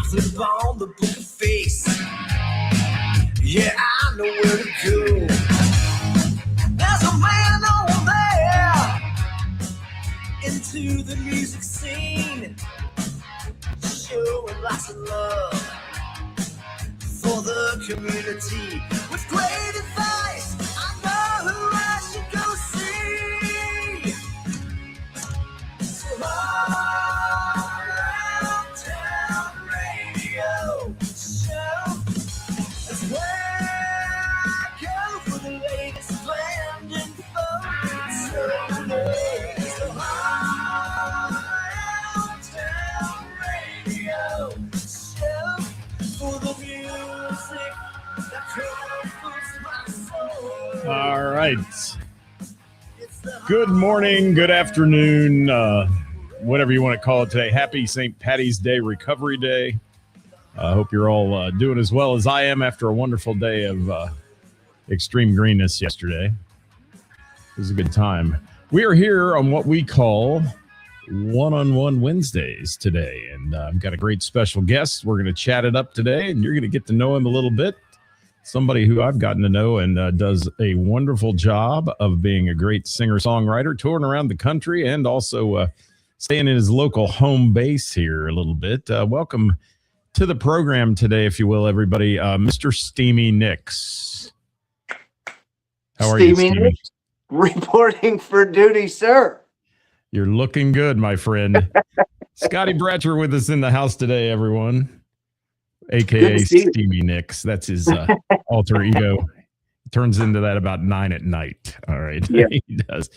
flip on the book of face. Yeah, I know where to go. There's a man over there into the music scene, showing lots of love for the community with great advice. I know who I should go see. So around town radio show is where I go for the latest band info. So around town radio show for the music that comforts my soul. All right. Good morning, good afternoon, whatever you want to call it today. Happy St. Patty's Day, Recovery Day. I hope you're all doing as well as I am after a wonderful day of extreme greenness yesterday. It was a good time. We are here on what we call One-on-One Wednesdays today, and I've got a great special guest. We're going to chat it up today, and you're going to get to know him a little bit. Somebody who I've gotten to know and does a wonderful job of being a great singer-songwriter, touring around the country, and also staying in his local home base here a little bit. Welcome to the program today, if you will, everybody. Mr. Steamy Nicks. How are you, Steamy? Nicks, reporting for duty, sir. You're looking good, my friend. Scotty Bratcher with us in the house today, everyone. AKA Steamy Nicks. That's his alter ego. Turns into that about 9 at night. All right. Yeah. He does.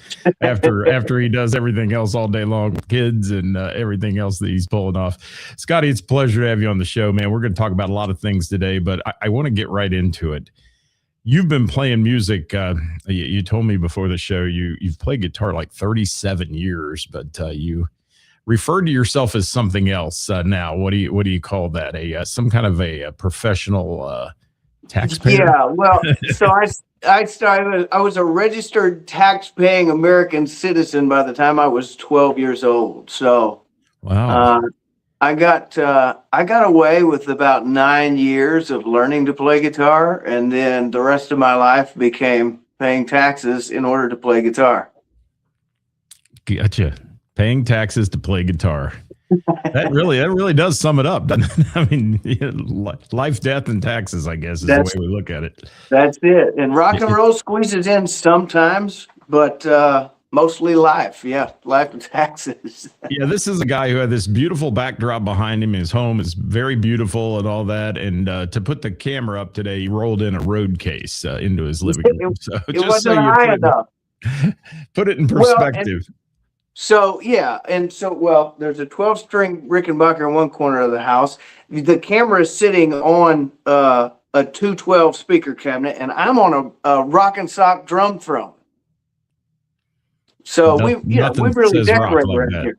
After he does everything else all day long with kids and everything else that he's pulling off. Scotty, it's a pleasure to have you on the show, man. We're going to talk about a lot of things today, but I want to get right into it. You've been playing music. You told me before the show you've played guitar like 37 years, but you referred to yourself as something else now. What do you call that? Some kind of a professional taxpayer? Yeah, well, so I was a registered tax-paying American citizen by the time I was 12 years old. So wow. I got away with about 9 years of learning to play guitar, and then the rest of my life became paying taxes in order to play guitar. Gotcha. Paying taxes to play guitar. That really does sum it up, doesn't it? I mean, life, death, and taxes, I guess, is the way we look at it. That's it. And rock and roll squeezes in sometimes, but mostly life. Yeah, life and taxes. Yeah, this is a guy who had this beautiful backdrop behind him. His home is very beautiful and all that. And to put the camera up today, he rolled in a road case into his living room. So it wasn't high enough. Put it in perspective. Well, there's a 12-string Rickenbacker in one corner of the house. The camera is sitting on a 212 speaker cabinet, and I'm on a rock and sock drum throne. So we really decorate right here.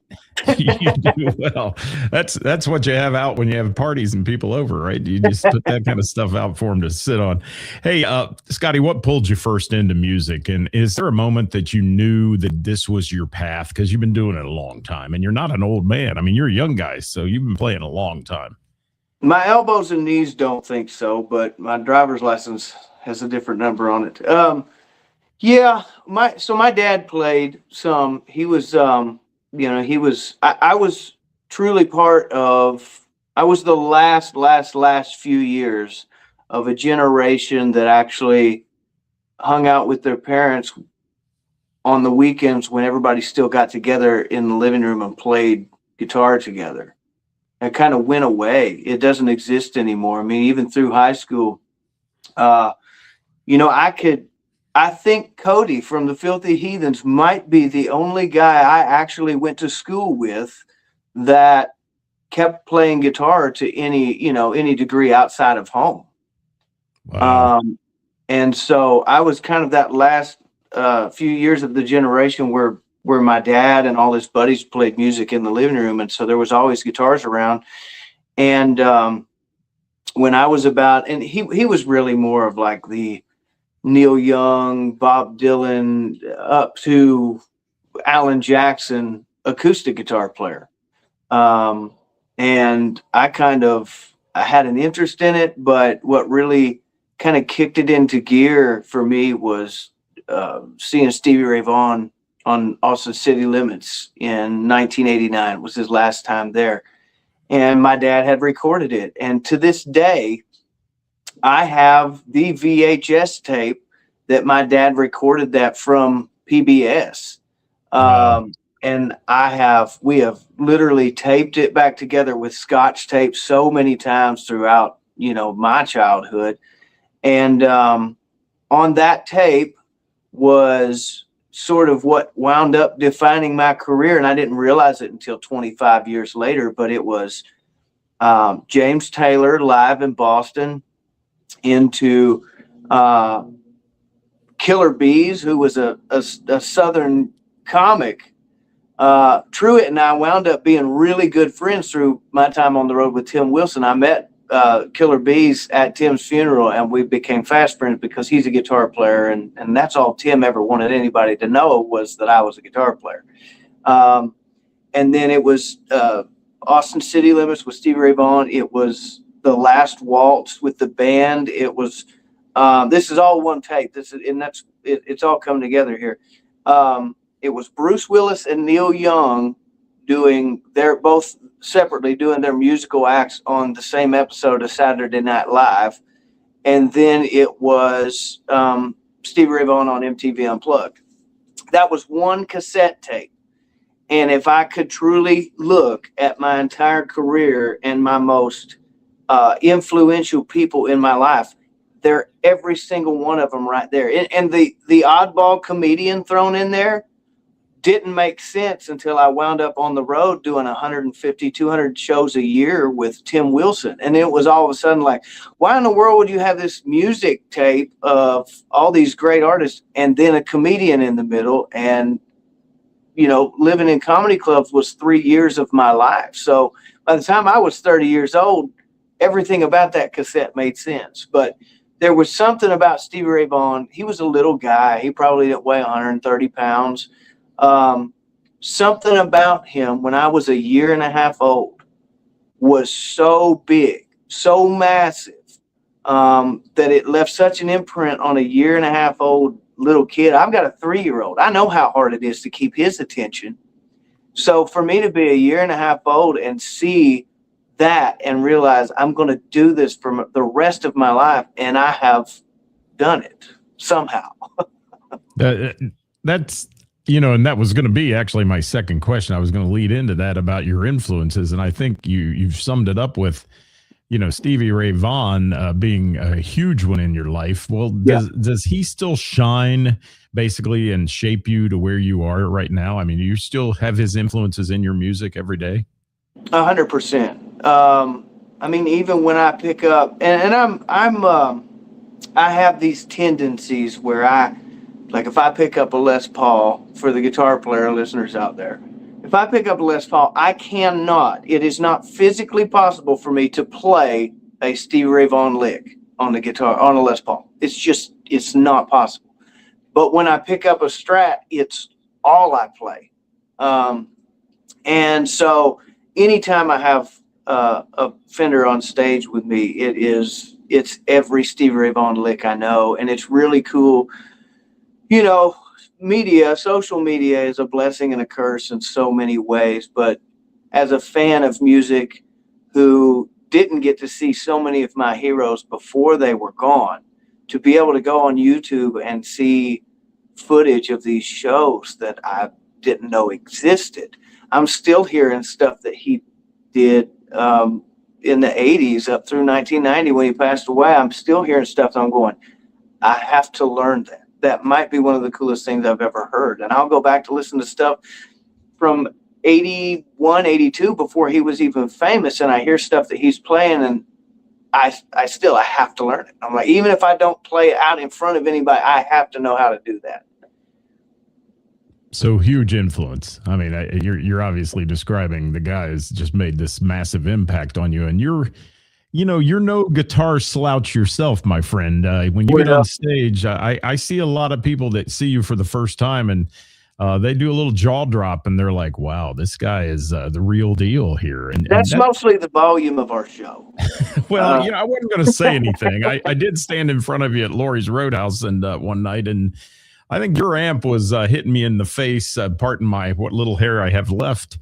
You do well. That's what you have out when you have parties and people over, right? You just put that kind of stuff out for them to sit on. Hey, Scotty, what pulled you first into music? And is there a moment that you knew that this was your path? Because you've been doing it a long time, and you're not an old man. I mean, you're a young guy, so you've been playing a long time. My elbows and knees don't think so, but my driver's license has a different number on it. Yeah, my dad played some. He was, I was truly part of. I was the last few years of a generation that actually hung out with their parents on the weekends when everybody still got together in the living room and played guitar together. It kind of went away. It doesn't exist anymore. I mean, even through high school, I think Cody from the Filthy Heathens might be the only guy I actually went to school with that kept playing guitar to any degree outside of home. Wow. And so I was kind of that last few years of the generation where my dad and all his buddies played music in the living room. And so there was always guitars around. And when I was and he was really more of like the Neil Young, Bob Dylan, up to Alan Jackson acoustic guitar player. and I had an interest in it, but what really kind of kicked it into gear for me was seeing Stevie Ray Vaughan on Austin City Limits in 1989. It was his last time there, and my dad had recorded it. And to this day, I have the VHS tape that my dad recorded that from PBS. And we have literally taped it back together with Scotch tape so many times throughout, my childhood. And on that tape was sort of what wound up defining my career. And I didn't realize it until 25 years later, but it was James Taylor live in Boston into Killer Bees, who was a Southern comic. Truett and I wound up being really good friends through my time on the road with Tim Wilson. I met Killer Bees at Tim's funeral, and we became fast friends because he's a guitar player, and that's all Tim ever wanted anybody to know was that I was a guitar player. And then it was Austin City Limits with Stevie Ray Vaughan. It was The Last Waltz with the band. It was this is all one tape. It's all coming together here. It was Bruce Willis and Neil Young both separately doing their musical acts on the same episode of Saturday Night Live. And then it was Stevie Ray Vaughan on MTV Unplugged. That was one cassette tape. And if I could truly look at my entire career and my most influential people in my life, they're every single one of them right there. And the oddball comedian thrown in there didn't make sense until I wound up on the road doing 150, 200 shows a year with Tim Wilson. And it was all of a sudden like, why in the world would you have this music tape of all these great artists and then a comedian in the middle? And, living in comedy clubs was 3 years of my life. So by the time I was 30 years old, everything about that cassette made sense. But there was something about Stevie Ray Vaughan. He was a little guy. He probably didn't weigh 130 pounds. Something about him when I was a year and a half old was so big, so massive, that it left such an imprint on a year and a half old little kid. I've got a 3-year-old. I know how hard it is to keep his attention. So for me to be a year and a half old and see that and realize I'm going to do this for the rest of my life, and I have done it somehow. That's and that was going to be actually my second question. I was going to lead into that about your influences, and I think you've summed it up with Stevie Ray Vaughan being a huge one in your life. Well, does he still shine basically and shape you to where you are right now? I mean, do you still have his influences in your music every day? 100%. I mean, even when I pick up, and I have these tendencies where if I pick up a Les Paul, for the guitar player listeners out there, if I pick up a Les Paul, it is not physically possible for me to play a Stevie Ray Vaughan lick on the guitar, on a Les Paul. It's not possible. But when I pick up a Strat, it's all I play. And so anytime I have a Fender on stage with me, it's every Stevie Ray Vaughan lick I know. And it's really cool. Social media is a blessing and a curse in so many ways. But as a fan of music who didn't get to see so many of my heroes before they were gone, to be able to go on YouTube and see footage of these shows that I didn't know existed. I'm still hearing stuff that he did in the 80s up through 1990 when he passed away. I'm still hearing stuff that I'm going, I have to learn that. That might be one of the coolest things I've ever heard. And I'll go back to listen to stuff from 81, 82 before he was even famous. And I hear stuff that he's playing and I have to learn it. I'm like, even if I don't play it out in front of anybody, I have to know how to do that. So huge influence. I mean, you're obviously describing the guy who's just made this massive impact on you, and you're no guitar slouch yourself, my friend. When you get on stage, I see a lot of people that see you for the first time, and they do a little jaw drop and they're like, wow, this guy is the real deal here. And That's mostly the volume of our show. well, I wasn't going to say anything. I did stand in front of you at Lori's Roadhouse and one night, and I think your amp was hitting me in the face, pardon what little hair I have left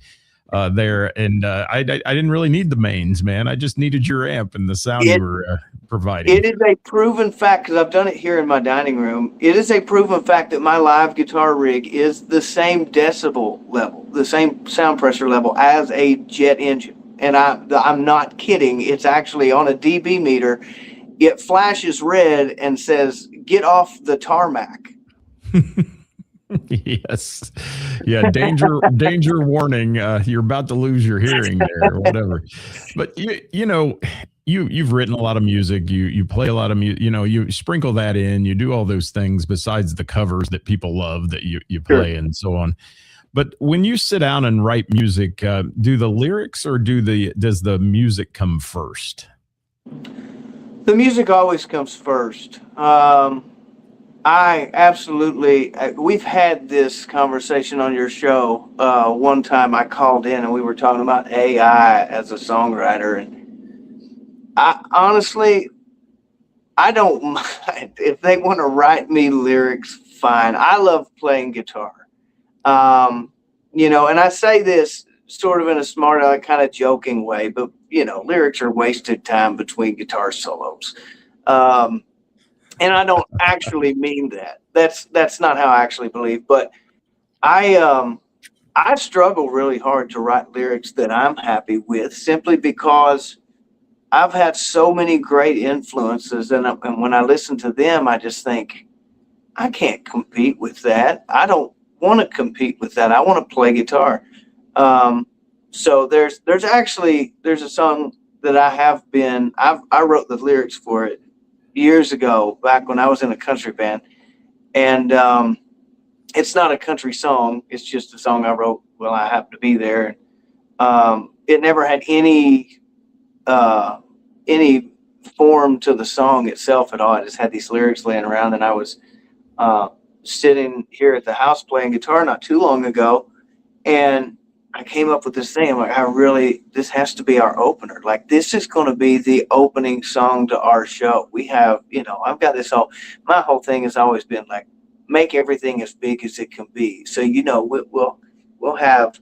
there. And I didn't really need the mains, man. I just needed your amp and the sound you were providing. It is a proven fact, because I've done it here in my dining room. It is a proven fact that my live guitar rig is the same decibel level, the same sound pressure level as a jet engine. And I'm not kidding. It's actually on a dB meter. It flashes red and says, "Get off the tarmac." Yes. Yeah. Danger warning. You're about to lose your hearing there or whatever. But you've written a lot of music. You play a lot of music, you sprinkle that in, you do all those things besides the covers that people love that you play and so on. But when you sit down and write music, do the lyrics or does the music come first? The music always comes first. We've had this conversation on your show. One time I called in and we were talking about AI as a songwriter. And I don't mind if they want to write me lyrics, fine. I love playing guitar. And I say this sort of in a smart, kind of joking way, but lyrics are wasted time between guitar solos. And I don't actually mean that. That's not how I actually believe. But I struggle really hard to write lyrics that I'm happy with, simply because I've had so many great influences, and when I listen to them, I just think, I can't compete with that. I don't want to compete with that. I want to play guitar. So there's a song that I wrote the lyrics for it years ago, back when I was in a country band, and it's not a country song. It's just a song I wrote while I happened to be there. It never had any form to the song itself at all. I just had these lyrics laying around, and I was sitting here at the house playing guitar not too long ago, and I came up with this thing. I'm like, this has to be our opener. Like, this is going to be the opening song to our show. We have, I've got my whole thing has always been like, make everything as big as it can be. So, we'll have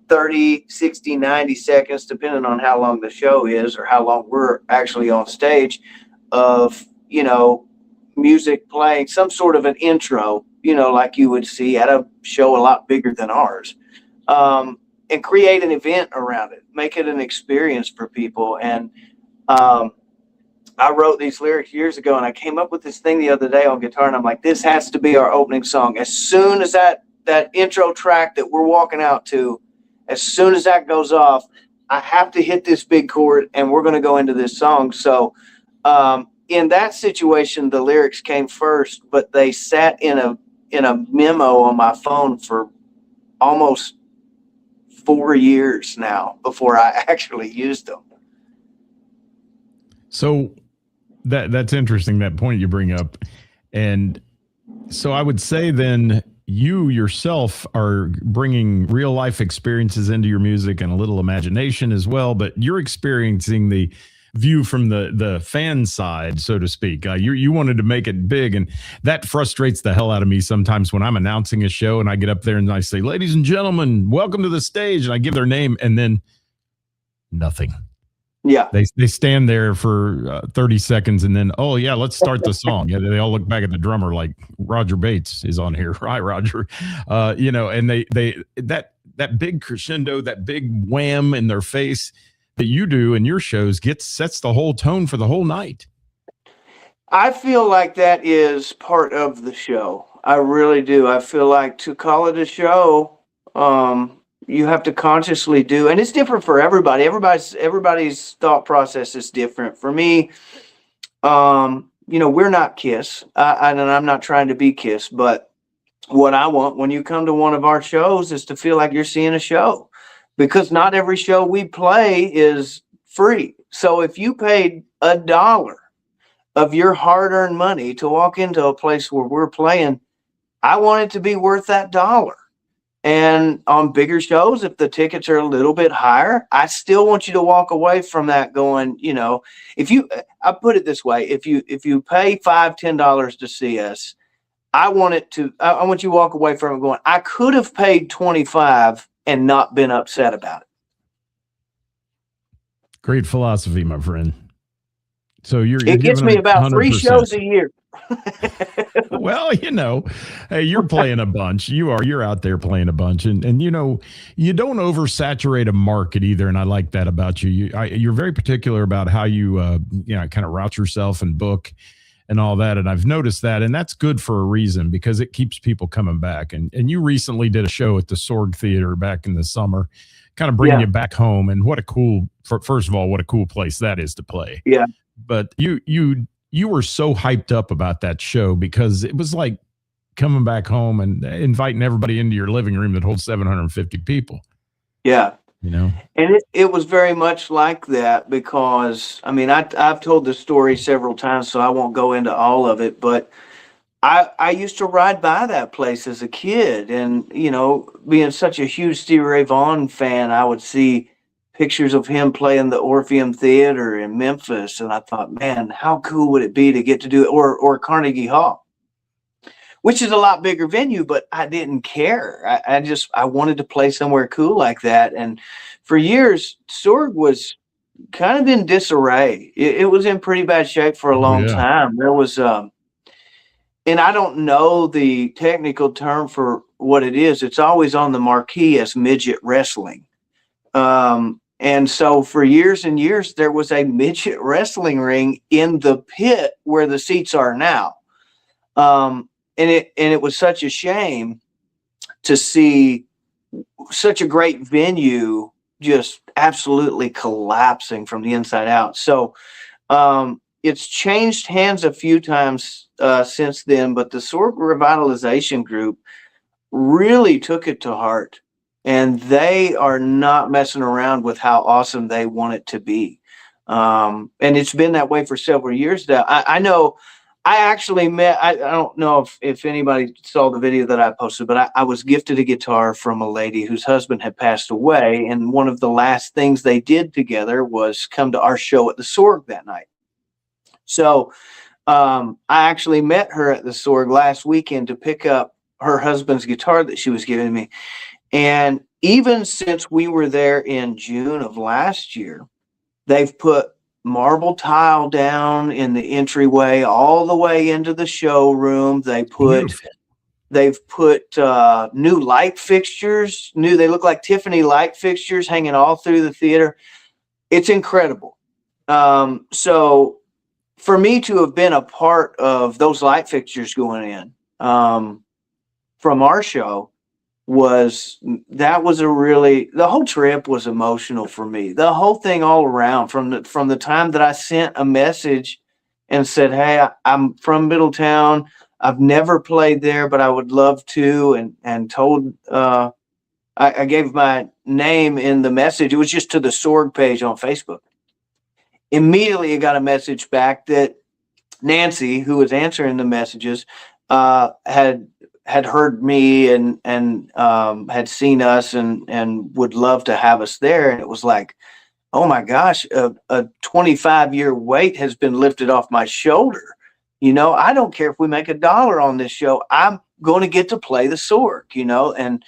30, 60, 90 seconds, depending on how long the show is or how long we're actually on stage, of, music playing, some sort of an intro, like you would see at a show a lot bigger than ours. And create an event around it, make it an experience for people. And I wrote these lyrics years ago, and I came up with this thing the other day on guitar, and I'm like, this has to be our opening song. As soon as that intro track that we're walking out to, as soon as that goes off, I have to hit this big chord, and we're going to go into this song. So in that situation, the lyrics came first, but they sat in a memo on my phone for almost 4 years now before I actually used them. So that's interesting, that point you bring up. And so I would say then you yourself are bringing real life experiences into your music and a little imagination as well, but you're experiencing the view from the fan side, so to speak. You wanted to make it big, and that frustrates the hell out of me sometimes when I'm announcing a show and I get up there and I say, ladies and gentlemen, welcome to the stage, and I give their name, and then nothing. Yeah. They stand there for 30 seconds and then, oh yeah, let's start the song. Yeah, they all look back at the drummer like Roger Bates is on here. Hi, Roger. And that big crescendo, that big wham in their face that you do in your shows sets the whole tone for the whole night. I feel like that is part of the show. I really do. I feel like to call it a show, you have to consciously do, and it's different for everybody. Everybody's thought process is different. For me, we're not Kiss, and I'm not trying to be Kiss, but what I want when you come to one of our shows is to feel like you're seeing a show, because not every show we play is free. So if you paid $1 of your hard-earned money to walk into a place where we're playing, I want it to be worth that $1. And on bigger shows, if the tickets are a little bit higher, I still want you to walk away from that going, I put it this way, if you pay $5-10 to see us, I want you to walk away from it going, I could have paid 25 and not been upset about it. Great philosophy, my friend. So it gets me about 100%. 3 shows a year. Well, hey, you're playing a bunch. You're out there playing a bunch, and you don't oversaturate a market either. And I like that about you. You're very particular about how you kind of route yourself and book and all that. And I've noticed that, and that's good for a reason, because it keeps people coming back. And you recently did a show at the Sorg Theater back in the summer, kind of bringing you back home. And first of all, what a cool place that is to play. Yeah. But you were so hyped up about that show, because it was like coming back home and inviting everybody into your living room that holds 750 people. Yeah. And it was very much like that, because, I've told this story several times, so I won't go into all of it, but I used to ride by that place as a kid, and, being such a huge Stevie Ray Vaughan fan, I would see pictures of him playing the Orpheum Theater in Memphis. And I thought, man, how cool would it be to get to do it? Or Carnegie Hall, which is a lot bigger venue, but I didn't care. I wanted to play somewhere cool like that. And for years, Sorg was kind of in disarray. It was in pretty bad shape for a long time. There was, and I don't know the technical term for what it is. It's always on the marquee as midget wrestling. And so for years and years, there was a midget wrestling ring in the pit where the seats are now. And it was such a shame to see such a great venue just absolutely collapsing from the inside out. So, it's changed hands a few times, since then, but the Sorg Revitalization Group really took it to heart. And they are not messing around with how awesome they want it to be. And it's been that way for several years now. I know I actually met, I don't know if anybody saw the video that I posted, but I was gifted a guitar from a lady whose husband had passed away. And one of the last things they did together was come to our show at the Sorg that night. So I actually met her at the Sorg last weekend to pick up her husband's guitar that she was giving me. And even since we were there in June of last year, they've put marble tile down in the entryway all the way into the showroom. They've put new light fixtures. They look like Tiffany light fixtures hanging all through the theater. It's incredible. So for me to have been a part of those light fixtures going in from our show, the whole trip was emotional for me. The whole thing all around, from the time that I sent a message and said, hey, I'm from Middletown. I've never played there, but I would love to. And told, I gave my name in the message. It was just to the Sorg page on Facebook. Immediately I got a message back that Nancy, who was answering the messages, had heard me and had seen us and would love to have us there. And it was like, oh my gosh, a 25-year weight has been lifted off my shoulder. I don't care if we make $1 on this show. I'm going to get to play the Sorg, and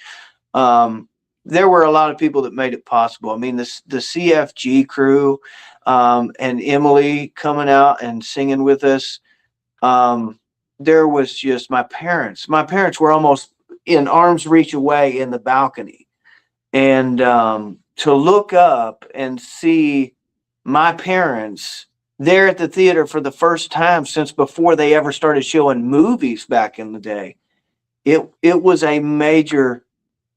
there were a lot of people that made it possible. The CFG crew and Emily coming out and singing with us. There was just my parents. My parents were almost in arm's reach away in the balcony. And to look up and see my parents there at the theater for the first time since before they ever started showing movies back in the day, it was a major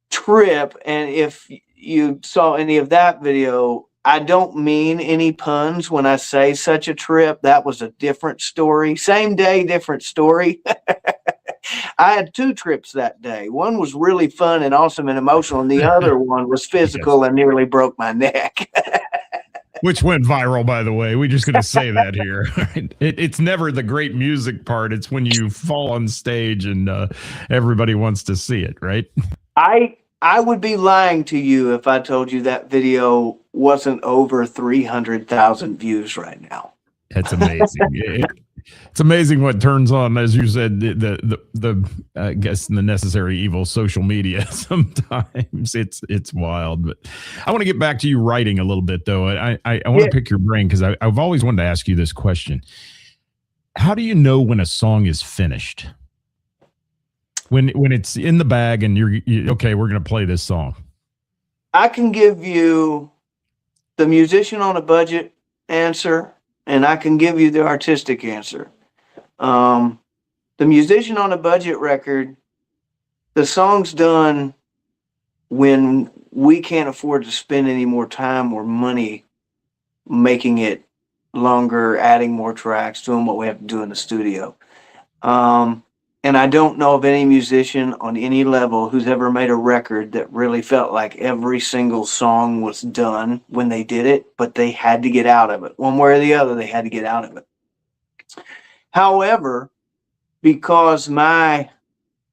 trip. And if you saw any of that video, I don't mean any puns when I say such a trip. That was a different story. Same day, different story. I had 2 trips that day. One was really fun and awesome and emotional, and the other one was physical and nearly broke my neck. Which went viral, by the way. We're just going to say that here. It's never the great music part. It's when you fall on stage and everybody wants to see it, right? I would be lying to you if I told you that video wasn't over 300,000 views right now. It's amazing. It's amazing what turns on, as you said, the I guess the necessary evil social media. Sometimes it's wild. But I want to get back to you writing a little bit, though. I want to pick your brain because I've always wanted to ask you this question. How do you know when a song is finished? When it's in the bag and you're okay, we're going to play this song. I can give you the musician on a budget answer, and I can give you the artistic answer. The musician on a budget record, the song's done when we can't afford to spend any more time or money making it longer, adding more tracks, doing what we have to do in the studio. And I don't know of any musician on any level who's ever made a record that really felt like every single song was done when they did it, but they had to get out of it. One way or the other, they had to get out of it. However, because my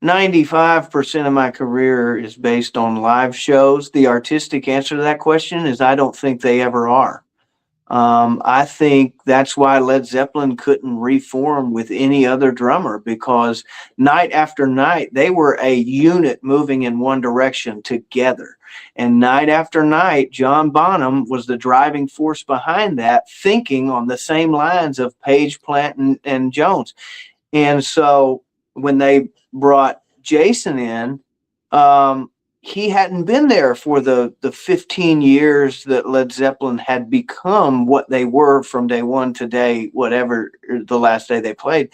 95% of my career is based on live shows, the artistic answer to that question is I don't think they ever are. I think that's why Led Zeppelin couldn't reform with any other drummer, because night after night, they were a unit moving in one direction together. And night after night, John Bonham was the driving force behind that, thinking on the same lines of Page, Plant, and Jones. And so when they brought Jason in, he hadn't been there for the 15 years that Led Zeppelin had become what they were from day one to day, whatever the last day they played.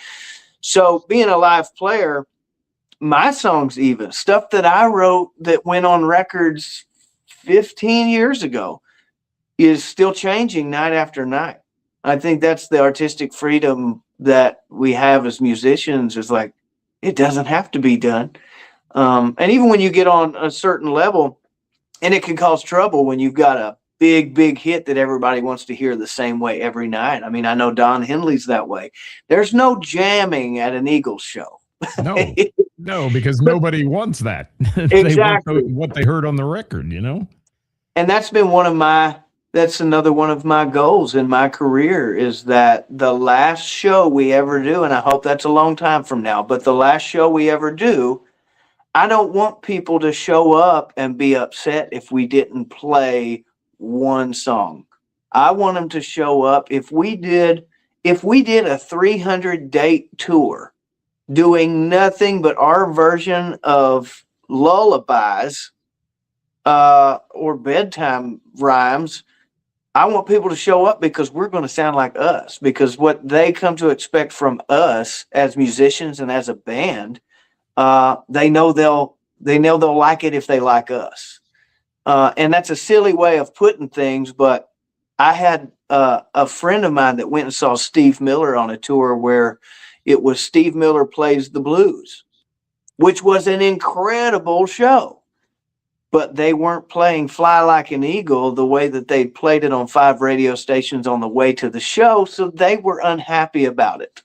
So being a live player, my songs, even stuff that I wrote that went on records 15 years ago, is still changing night after night. I think that's the artistic freedom that we have as musicians, is like, it doesn't have to be done. And even when you get on a certain level, and it can cause trouble when you've got a big hit that everybody wants to hear the same way every night. I mean, I know Don Henley's that way. There's no jamming at an Eagles show. No, because nobody wants that. Exactly. They want what they heard on the record, you know? And that's been that's another one of my goals in my career, is that the last show we ever do, and I hope that's a long time from now, but the last show we ever do, I don't want people to show up and be upset if we didn't play one song. I want them to show up. If we did a 300-date tour doing nothing but our version of lullabies or bedtime rhymes, I want people to show up, because we're going to sound like us, because what they come to expect from us as musicians and as a band, they know they'll like it if they like us. And that's a silly way of putting things, but I had a friend of mine that went and saw Steve Miller on a tour where it was Steve Miller Plays the Blues, which was an incredible show. But they weren't playing Fly Like an Eagle the way that they played it on 5 radio stations on the way to the show, so they were unhappy about it.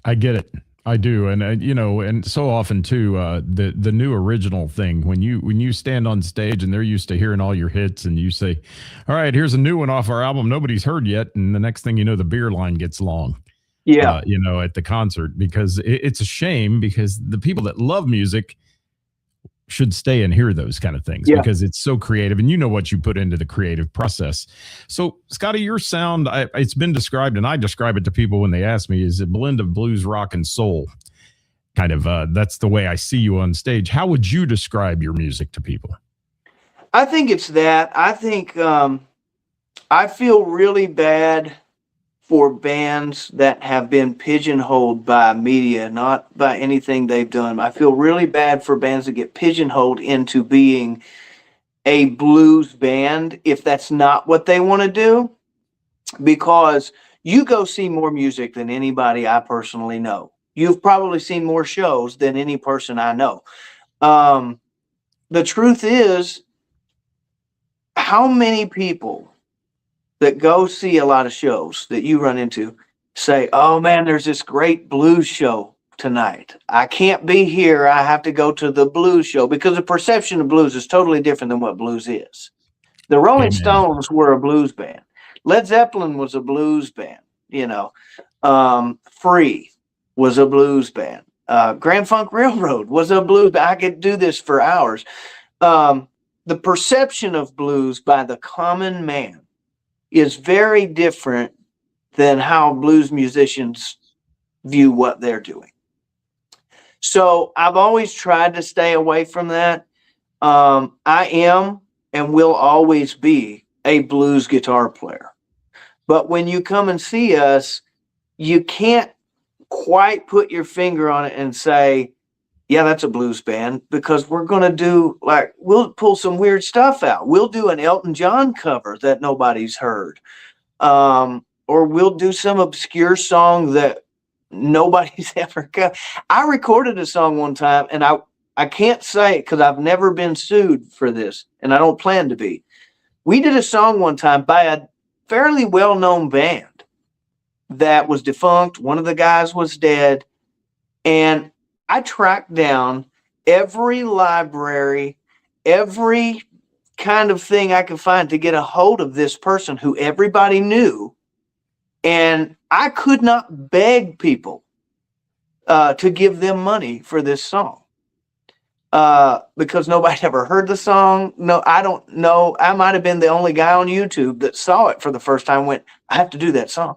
I get it. I do, and and so often too, the new original thing, when you stand on stage and they're used to hearing all your hits, and you say, "All right, here's a new one off our album nobody's heard yet," and the next thing you know, the beer line gets long. Yeah, at the concert, because it's a shame, because the people that love music should stay and hear those kind of things, because it's so creative, and you know what you put into the creative process. So, Scotty, your sound, it's been described, and I describe it to people when they ask me, is a blend of blues, rock, and soul. Kind of, that's the way I see you on stage. How would you describe your music to people? I think it's that. I think I feel really bad for bands that have been pigeonholed by media, not by anything they've done. I feel really bad for bands that get pigeonholed into being a blues band if that's not what they want to do, because you go see more music than anybody I personally know. You've probably seen more shows than any person I know. The truth is, how many people that go see a lot of shows that you run into say, "Oh man, there's this great blues show tonight. I can't be here. I have to go to the blues show, because the perception of blues is totally different than what blues is. The Rolling Amen. Stones were a blues band. Led Zeppelin was a blues band. Free was a blues band. Grand Funk Railroad was a blues band. I could do this for hours. The perception of blues by the common man is very different than how blues musicians view what they're doing. So I've always tried to stay away from that. I am and will always be a blues guitar player. But when you come and see us, you can't quite put your finger on it and say, yeah, that's a blues band, because we're going to do, like, we'll pull some weird stuff out. We'll do an Elton John cover that nobody's heard. Or we'll do some obscure song that nobody's ever got. I recorded a song one time, and I can't say it because I've never been sued for this, and I don't plan to be. We did a song one time by a fairly well-known band that was defunct. One of the guys was dead. And I tracked down every library, every kind of thing I could find to get a hold of this person who everybody knew. And I could not beg people to give them money for this song, because nobody ever heard the song. No, I don't know. I might have been the only guy on YouTube that saw it for the first time, went, I have to do that song.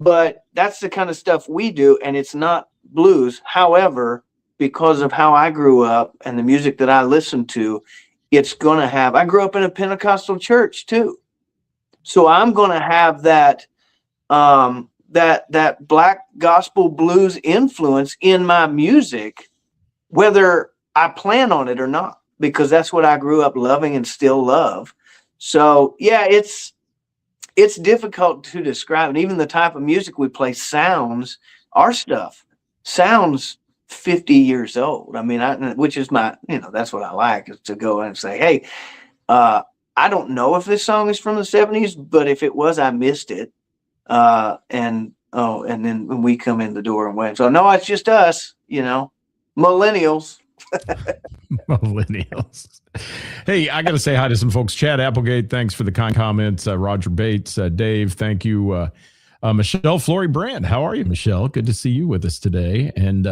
But that's the kind of stuff we do, and it's not blues. However, because of how I grew up and the music that I listened to, it's going to have, I grew up in a Pentecostal church too. So I'm going to have that, that black gospel blues influence in my music, whether I plan on it or not, because that's what I grew up loving and still love. So yeah, it's difficult to describe. And even the type of music we play sounds, our stuff sounds 50 years old. I mean, which is my, that's what I like, is to go and say, hey, I don't know if this song is from the 70s, but if it was, I missed it. And then when we come in the door and went, so no, it's just us, millennials. Millennials. Hey, I got to say hi to some folks. Chad Applegate, thanks for the kind comments. Roger Bates, Dave, thank you. Michelle Flory Brand, how are you, Michelle? Good to see you with us today. And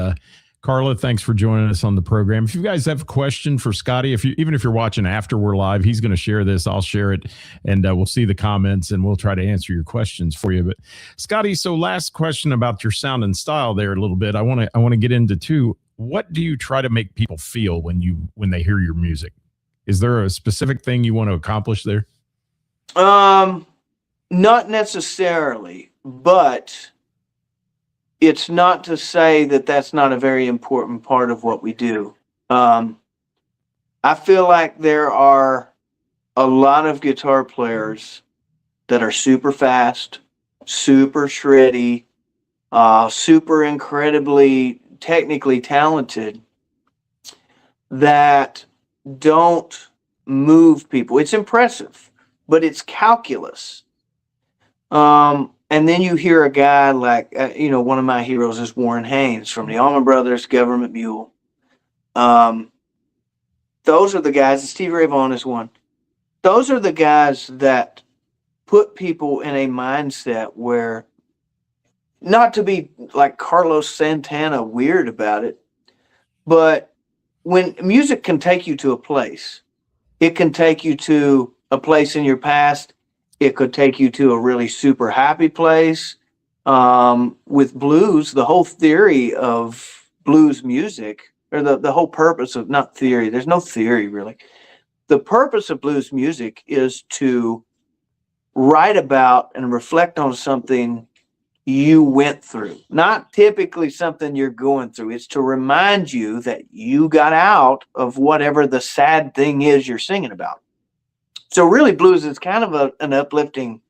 Carla, thanks for joining us on the program. If you guys have a question for Scotty, even if you're watching after we're live, he's going to share this. I'll share it, and we'll see the comments, and we'll try to answer your questions for you. But Scotty, so last question about your sound and style there a little bit. I want to get into too. What do you try to make people feel when they hear your music? Is there a specific thing you want to accomplish there? Not necessarily, but it's not to say that that's not a very important part of what we do. I feel like there are a lot of guitar players that are super fast, super shreddy, super incredibly technically talented, that don't move people. It's impressive, but it's calculus. And then you hear a guy like, one of my heroes is Warren Haynes from the Allman Brothers, Government Mule. Those are the guys, and Stevie Ray Vaughan is one. Those are the guys that put people in a mindset where, not to be like Carlos Santana weird about it, but when music can take you to a place, it can take you to a place in your past. It could take you to a really super happy place. With blues, the whole theory of blues music, or the whole purpose of, not theory, there's no theory really. The purpose of blues music is to write about and reflect on something you went through, not typically something you're going through. It's to remind you that you got out of whatever the sad thing is you're singing about. So really, blues is kind of an uplifting,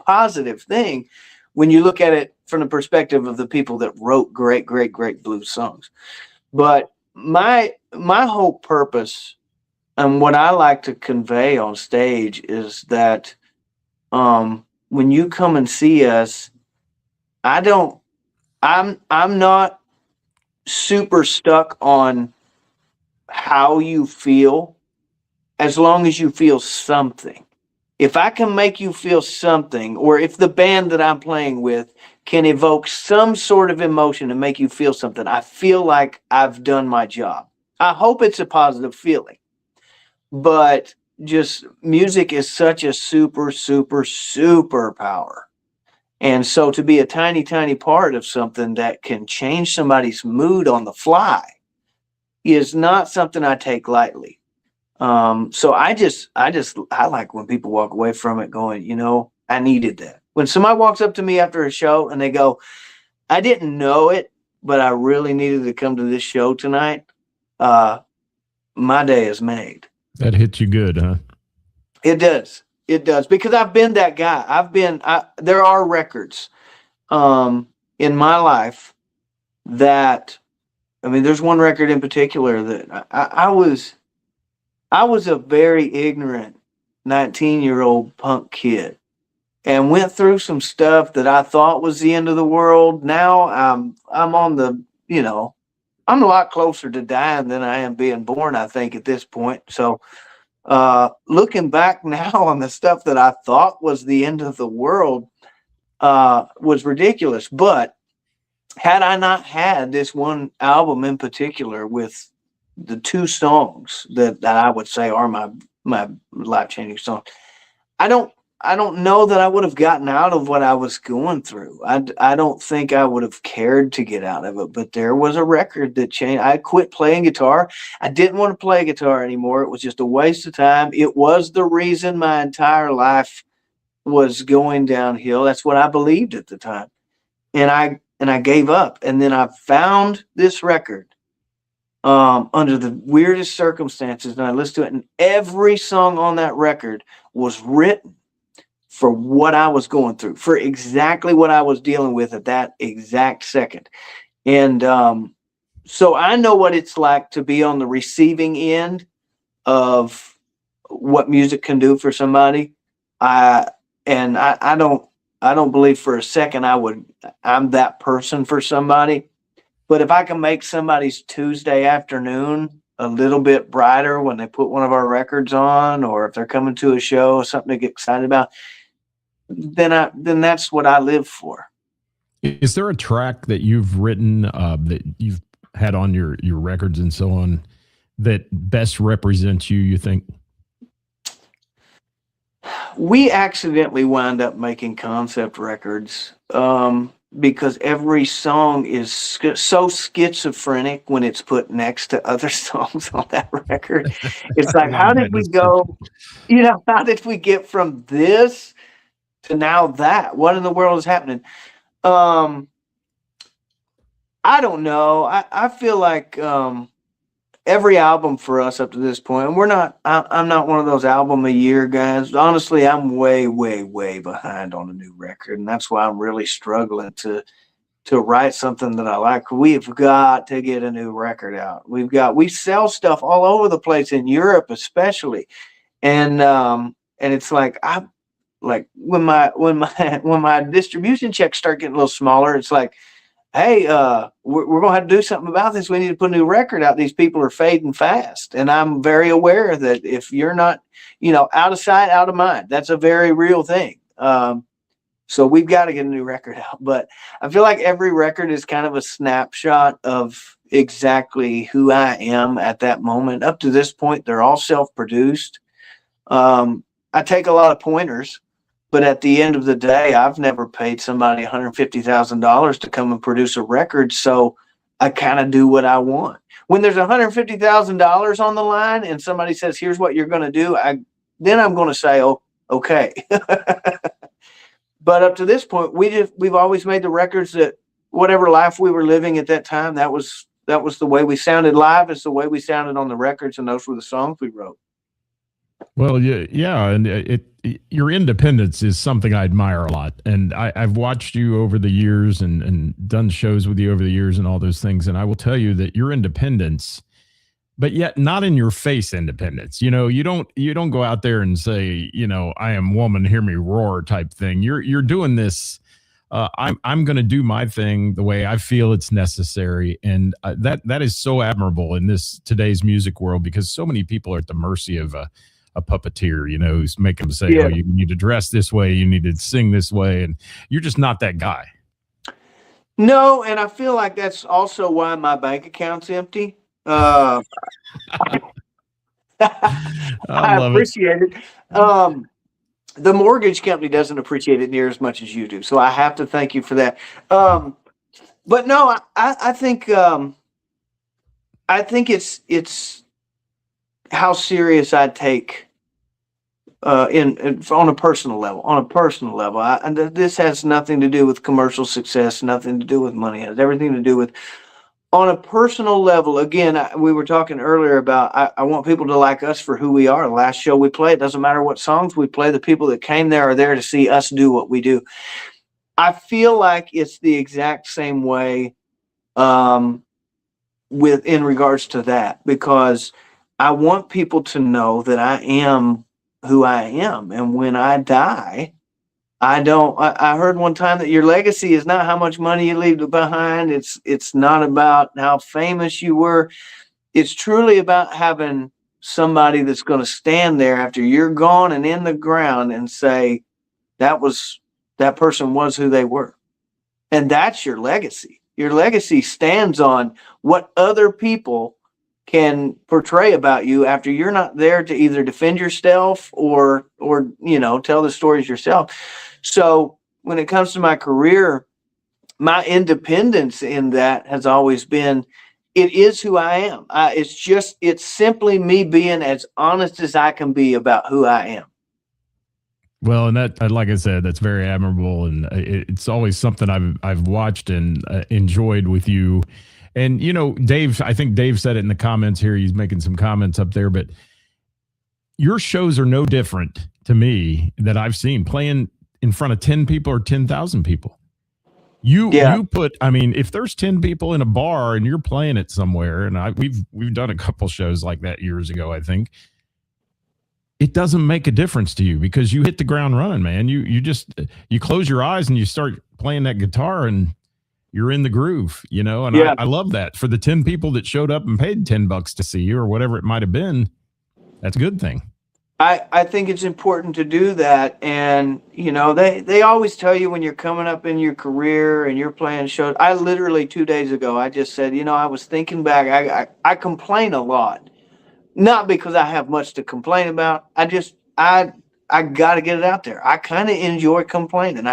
positive thing when you look at it from the perspective of the people that wrote great, great, great blues songs. But my whole purpose and what I like to convey on stage is that when you come and see us, I'm not super stuck on how you feel as long as you feel something. If I can make you feel something, or if the band that I'm playing with can evoke some sort of emotion and make you feel something, I feel like I've done my job. I hope it's a positive feeling. But just music is such a super, super, super power. And so to be a tiny, tiny part of something that can change somebody's mood on the fly is not something I take lightly. So I like when people walk away from it going, I needed that. When somebody walks up to me after a show and they go, I didn't know it, but I really needed to come to this show tonight. My day is made. That hits you good, huh? It does. It does. Because I've been that guy. There are records, in my life there's one record in particular that I was a very ignorant 19-year-old punk kid and went through some stuff that I thought was the end of the world. Now I'm on the, I'm a lot closer to dying than I am being born, I think, at this point. So looking back now on the stuff that I thought was the end of the world was ridiculous. But had I not had this one album in particular with the two songs that I would say are my life-changing songs, I don't know that I would have gotten out of what I was going through. I don't think I would have cared to get out of it, but there was a record that changed. I quit playing guitar. I didn't want to play guitar anymore. It was just a waste of time. It was the reason my entire life was going downhill. That's what I believed at the time. And I gave up. And then I found this record under the weirdest circumstances, and I listened to it, and every song on that record was written for what I was going through, for exactly what I was dealing with at that exact second. And so I know what it's like to be on the receiving end of what music can do for somebody. I don't believe for a second I'm that person for somebody. But if I can make somebody's Tuesday afternoon a little bit brighter when they put one of our records on, or if they're coming to a show, something to get excited about, then that's what I live for. Is there a track that you've written that you've had on your records and so on that best represents you think? We accidentally wind up making concept records because every song is so schizophrenic when it's put next to other songs on that record. It's like, how did we go, how did we get from this to now that? What in the world is happening? I don't know. I feel like every album for us up to this point, and I'm not one of those album a year guys. Honestly, I'm way, way, way behind on a new record. And that's why I'm really struggling to write something that I like. We've got to get a new record out. We sell stuff all over the place in Europe, especially. And it's like, when my distribution checks start getting a little smaller, it's like, hey, we're going to have to do something about this. We need to put a new record out. These people are fading fast. And I'm very aware that if you're not, out of sight, out of mind, that's a very real thing. So we've got to get a new record out. But I feel like every record is kind of a snapshot of exactly who I am at that moment. Up to this point, they're all self-produced. I take a lot of pointers. But at the end of the day, I've never paid somebody $150,000 to come and produce a record, so I kind of do what I want. When there's $150,000 on the line and somebody says, "Here's what you're going to do," then I'm going to say, "Oh, okay." But up to this point, we've always made the records that whatever life we were living at that time, that was the way we sounded live. It's the way we sounded on the records, and those were the songs we wrote. Well, yeah, and your independence is something I admire a lot, and I've watched you over the years and done shows with you over the years and all those things, and I will tell you that your independence, but yet not in your face independence. You don't go out there and say, I am woman, hear me roar type thing. You're doing this I'm going to do my thing the way I feel it's necessary, and that is so admirable in this today's music world, because so many people are at the mercy of a puppeteer, who's making them say, Yeah. "Oh, you need to dress this way, you need to sing this way," and you're just not that guy. No, and I feel like that's also why my bank account's empty. Uh, I I love it. appreciate it. The mortgage company doesn't appreciate it near as much as you do, so I have to thank you for that. But no, I think it's how serious I take in on a personal level. On a personal level, this has nothing to do with commercial success, nothing to do with money. It has everything to do with on a personal level. Again, we were talking earlier about I want people to like us for who we are. The last show we play, it doesn't matter what songs we play. The people that came there are there to see us do what we do. I feel like it's the exact same way with in regards to that, because I want people to know that I am who I am, and when I die, I don't. I heard one time that your legacy is not how much money you leave behind. It's not about how famous you were. It's truly about having somebody that's going to stand there after you're gone and in the ground and say that person was who they were, and that's your legacy. Your legacy stands on what other people can portray about you after you're not there to either defend yourself or tell the stories yourself. So when it comes to my career, my independence in that has always been, it is who I am. It's simply me being as honest as I can be about who I am. Well, and that, like I said, that's very admirable, and it's always something I've watched and enjoyed with you. And Dave, I think Dave said it in the comments here. He's making some comments up there, but your shows are no different to me that I've seen playing in front of 10 people or 10,000 people. You put, I mean, if there's 10 people in a bar and you're playing it somewhere, and we've done a couple shows like that years ago, I think. It doesn't make a difference to you because you hit the ground running, man. You close your eyes and you start playing that guitar and you're in the groove, and Yeah. I love that. For the 10 people that showed up and paid $10 to see you or whatever it might have been, that's a good thing. I think it's important to do that. And, they always tell you when you're coming up in your career and you're playing shows. I literally 2 days ago, I just said, I was thinking back, I complain a lot. Not because I have much to complain about. I got to get it out there. I kind of enjoy complaining.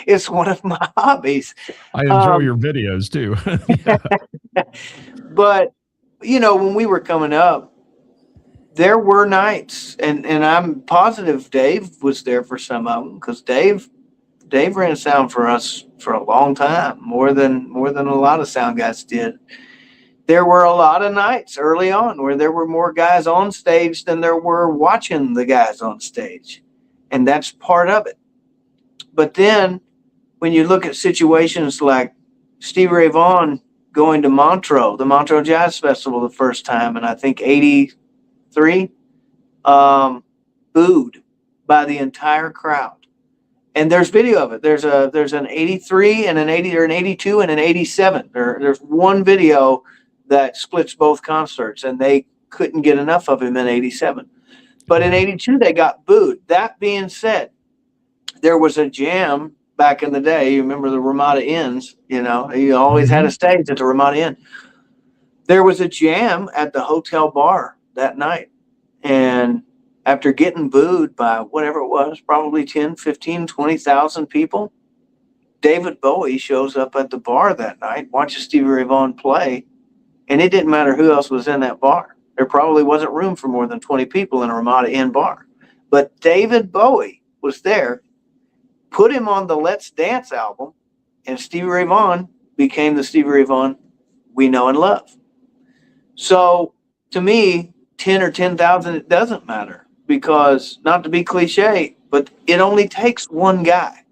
It's one of my hobbies. I enjoy your videos too. But, when we were coming up, there were nights, and I'm positive Dave was there for some of them, because Dave ran sound for us for a long time, more than a lot of sound guys did. There were a lot of nights early on where there were more guys on stage than there were watching the guys on stage. And that's part of it. But then when you look at situations like Stevie Ray Vaughan going to Montreux, the Montreux Jazz Festival the first time, and I think 83, booed by the entire crowd. And there's video of it. There's an 83 and an 80 or an 82 and an 87. There's one video that splits both concerts, and they couldn't get enough of him in 87. But in 82, they got booed. That being said, there was a jam back in the day. You remember the Ramada Inns, you always had a stage at the Ramada Inn. There was a jam at the hotel bar that night. And after getting booed by whatever it was, probably 10, 15, 20,000 people, David Bowie shows up at the bar that night, watches Stevie Ray Vaughan play, and it didn't matter who else was in that bar. There probably wasn't room for more than 20 people in a Ramada Inn bar. But David Bowie was there, put him on the Let's Dance album, and Stevie Ray Vaughan became the Stevie Ray Vaughan we know and love. So to me, 10 or 10,000, it doesn't matter, because, not to be cliche, but it only takes one guy.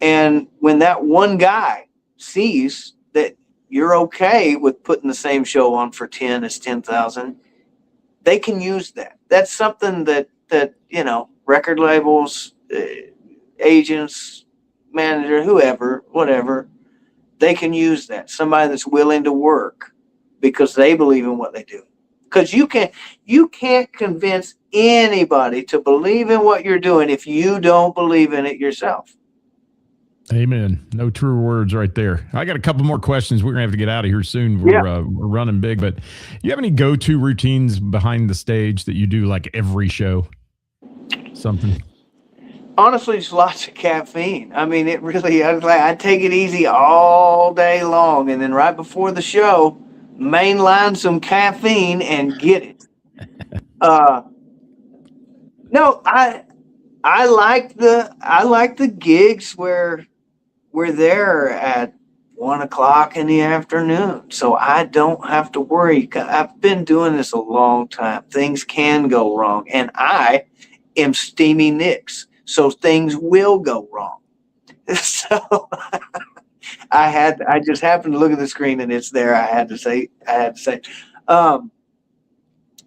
And when that one guy sees that you're okay with putting the same show on for 10 as 10,000, they can use that. That's something that record labels, agents, manager, whoever, whatever, they can use that. Somebody that's willing to work because they believe in what they do. Because you can't convince anybody to believe in what you're doing if you don't believe in it yourself. Amen. No truer words right there. I got a couple more questions. We're going to have to get out of here soon. We're running big, but you have any go-to routines behind the stage that you do like every show? Something? Honestly, just lots of caffeine. I mean, it really, I take it easy all day long. And then right before the show, mainline some caffeine and get it. No, I like the gigs where we're there at 1 o'clock in the afternoon, so I don't have to worry. I've been doing this a long time. Things can go wrong, and I am Steamy Nicks, so things will go wrong. So I just happened to look at the screen and it's there. I had to say,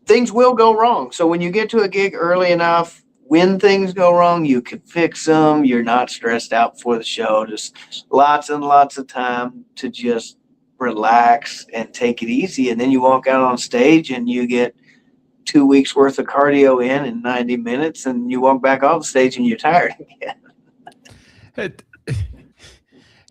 things will go wrong. So when you get to a gig early enough, when things go wrong, you can fix them. You're not stressed out before the show. Just lots and lots of time to just relax and take it easy. And then you walk out on stage and you get 2 weeks worth of cardio in 90 minutes, and you walk back off the stage and you're tired again.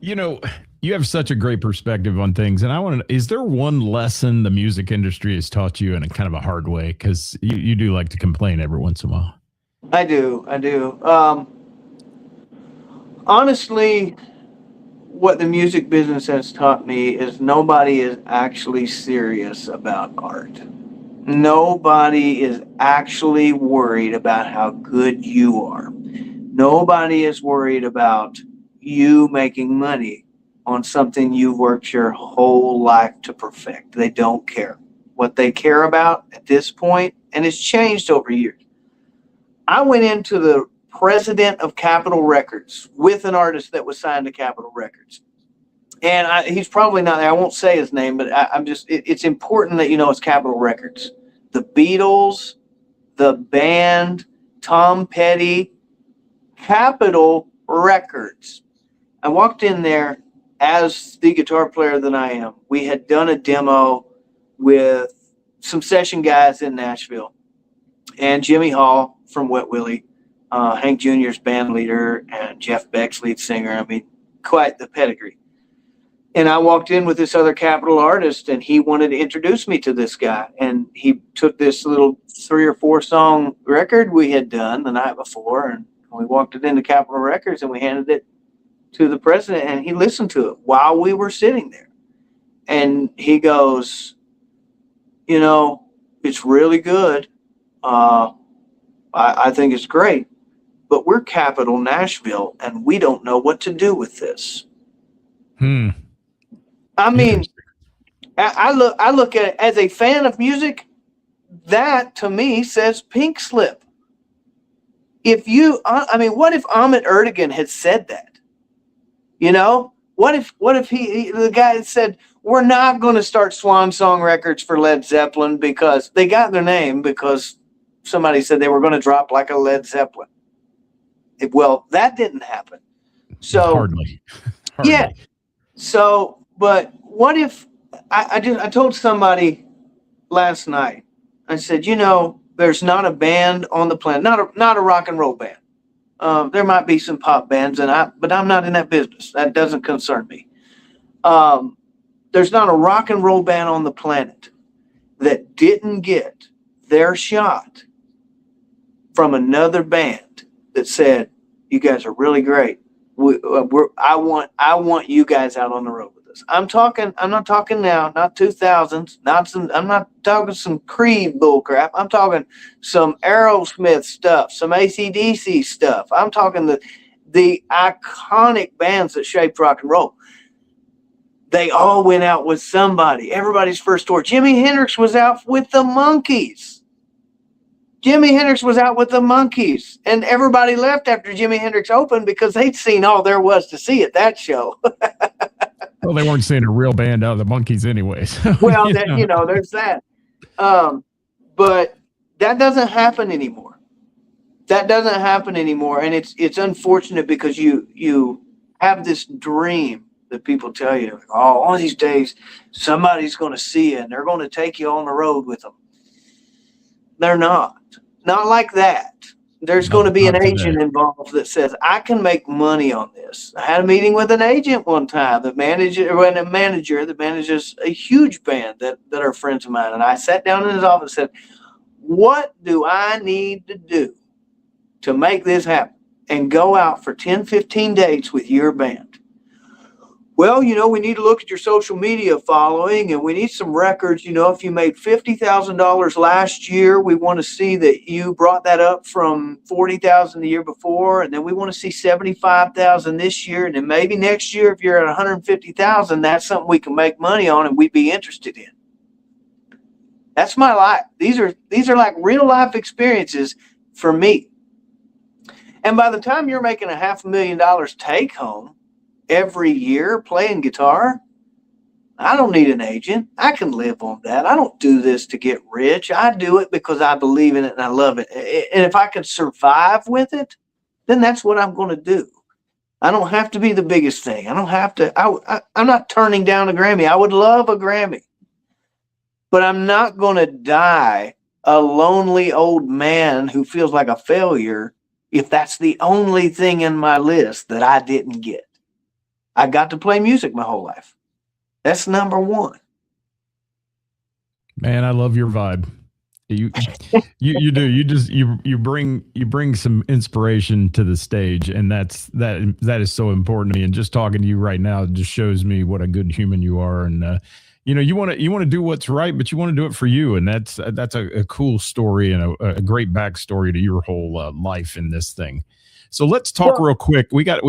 You have such a great perspective on things. And is there one lesson the music industry has taught you in a kind of a hard way? Because you do like to complain every once in a while. I do. Honestly, what the music business has taught me is nobody is actually serious about art. Nobody is actually worried about how good you are. Nobody is worried about you making money on something you've worked your whole life to perfect. They don't care. What they care about at this point, and it's changed over years. I went into the president of Capitol Records with an artist that was signed to Capitol Records. And he's probably not there. I won't say his name, but it's important that you know it's Capitol Records. The Beatles, the band, Tom Petty, Capitol Records. I walked in there as the guitar player that I am. We had done a demo with some session guys in Nashville. And Jimmy Hall from Wet Willie, Hank Jr.'s band leader, and Jeff Beck's lead singer. I mean, quite the pedigree. And I walked in with this other Capitol artist, and he wanted to introduce me to this guy. And he took this little 3 or 4 song record we had done the night before, and we walked it into Capitol Records, and we handed it to the president, and he listened to it while we were sitting there. And he goes, it's really good. I think it's great, but we're Capitol Nashville, and we don't know what to do with this. I mean, I look at it as a fan of music. That to me says pink slip. What if Ahmet Ertegun had said that? What if the guy had said, we're not going to start Swan Song Records for Led Zeppelin because they got their name because somebody said they were going to drop like a Led Zeppelin. Well, that didn't happen. So hardly. Yeah. So, but what if I told somebody last night, I said, there's not a band on the planet, not a rock and roll band. There might be some pop bands, but I'm not in that business. That doesn't concern me. There's not a rock and roll band on the planet that didn't get their shot from another band that said, "You guys are really great. I want you guys out on the road with us." I'm not talking now, not 2000s, I'm not talking some Creed bullcrap. I'm talking some Aerosmith stuff, some AC/DC stuff. I'm talking the iconic bands that shaped rock and roll. They all went out with somebody. Everybody's first tour. Jimi Hendrix was out with the Monkees. And everybody left after Jimi Hendrix opened because they'd seen all there was to see at that show. Well, they weren't seeing a real band out of the Monkees anyways. Well, there's that. But that doesn't happen anymore. And it's unfortunate because you have this dream that people tell you, oh, one of these days somebody's going to see you and they're going to take you on the road with them. They're not like that. There's going to be an agent involved that says, I can make money on this. I had a meeting with an agent one time, a manager that manages a huge band that are friends of mine. And I sat down in his office and said, what do I need to do to make this happen and go out for 10, 15 dates with your band? Well, we need to look at your social media following and we need some records. If you made $50,000 last year, we want to see that you brought that up from $40,000 the year before. And then we want to see $75,000 this year. And then maybe next year, if you're at $150,000, that's something we can make money on and we'd be interested in. That's my life. These are like real life experiences for me. And by the time you're making $500,000 take home every year playing guitar, I don't need an agent. I can live on that. I don't do this to get rich. I do it because I believe in it and I love it. And if I can survive with it, then that's what I'm going to do. I don't have to be the biggest thing. I don't have to. I'm not turning down a Grammy. I would love a Grammy. But I'm not going to die a lonely old man who feels like a failure if that's the only thing in my list that I didn't get. I got to play music my whole life. That's number one. Man, I love your vibe. You do. You bring some inspiration to the stage, and that is so important to me. And just talking to you right now just shows me what a good human you are. And you want to do what's right, but you want to do it for you, and that's a cool story and a great backstory to your whole life in this thing. So let's talk real quick. You got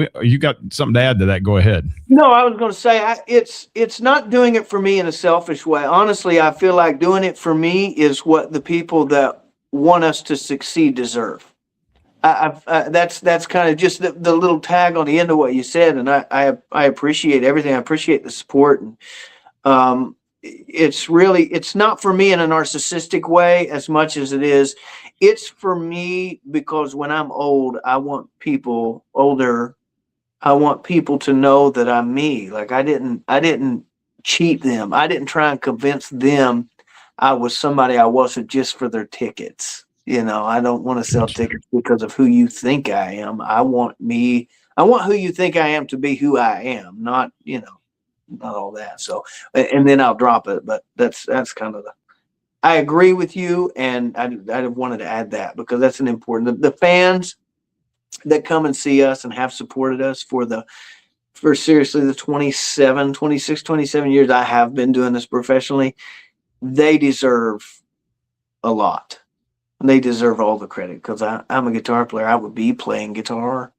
something to add to that? Go ahead. No, I was going to say it's not doing it for me in a selfish way. Honestly, I feel like doing it for me is what the people that want us to succeed deserve. That's kind of just the little tag on the end of what you said, and I appreciate everything. I appreciate the support, and it's not for me in a narcissistic way as much as it is. It's for me because when I'm old, I want people to know that I'm me. Like I didn't cheat them. I didn't try and convince them I was somebody I wasn't just for their tickets. I don't want to sell tickets because of who you think I am. I want who you think I am to be who I am, not all that. So, and then I'll drop it, but that's kind of I agree with you, and I wanted to add that because that's an important. The fans that come and see us and have supported us for seriously the 26, 27 years I have been doing this professionally, they deserve a lot. They deserve all the credit because I'm a guitar player. I would be playing guitar,